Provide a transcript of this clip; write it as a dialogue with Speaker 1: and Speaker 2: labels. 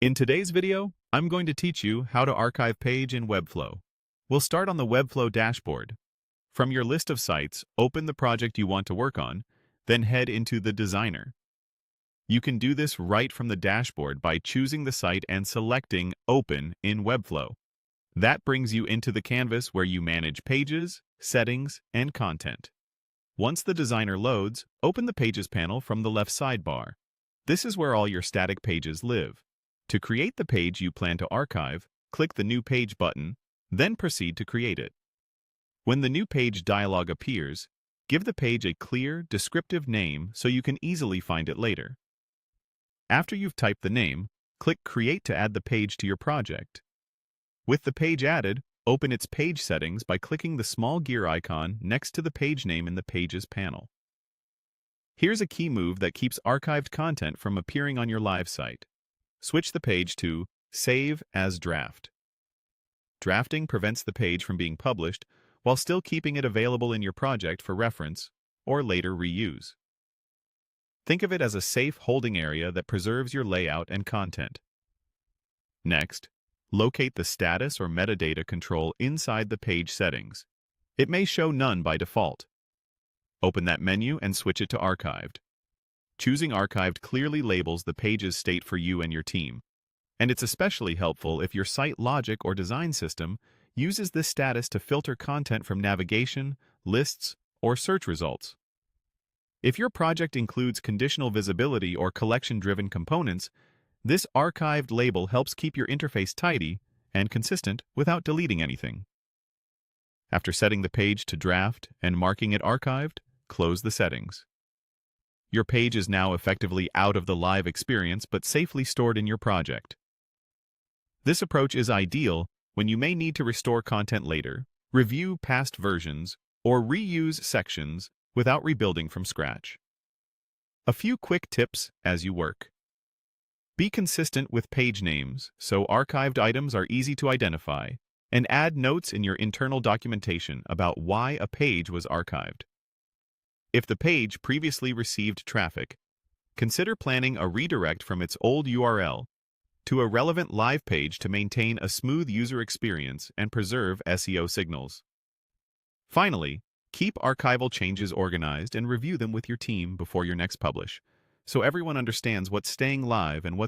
Speaker 1: In today's video, I'm going to teach you how to archive page in Webflow. We'll start on the Webflow dashboard. From your list of sites, open the project you want to work on, then head into the Designer. You can do this right from the dashboard by choosing the site and selecting Open in Webflow. That brings you into the canvas where you manage pages, settings, and content. Once the Designer loads, open the Pages panel from the left sidebar. This is where all your static pages live. To create the page you plan to archive, click the New Page button, then proceed to create it. When the New Page dialog appears, give the page a clear, descriptive name so you can easily find it later. After you've typed the name, click Create to add the page to your project. With the page added, open its page settings by clicking the small gear icon next to the page name in the Pages panel. Here's a key move that keeps archived content from appearing on your live site. Switch the page to Save as Draft. Drafting prevents the page from being published while still keeping it available in your project for reference or later reuse. Think of it as a safe holding area that preserves your layout and content. Next, locate the status or metadata control inside the page settings. It may show none by default. Open that menu and switch it to Archived. Choosing Archived clearly labels the page's state for you and your team, and it's especially helpful if your site logic or design system uses this status to filter content from navigation, lists, or search results. If your project includes conditional visibility or collection-driven components, this archived label helps keep your interface tidy and consistent without deleting anything. After setting the page to draft and marking it archived, close the settings. Your page is now effectively out of the live experience but safely stored in your project. This approach is ideal when you may need to restore content later, review past versions, or reuse sections without rebuilding from scratch. A few quick tips as you work. Be consistent with page names so archived items are easy to identify, and add notes in your internal documentation about why a page was archived. If the page previously received traffic, consider planning a redirect from its old URL to a relevant live page to maintain a smooth user experience and preserve SEO signals. Finally, keep archival changes organized and review them with your team before your next publish, so everyone understands what's staying live and what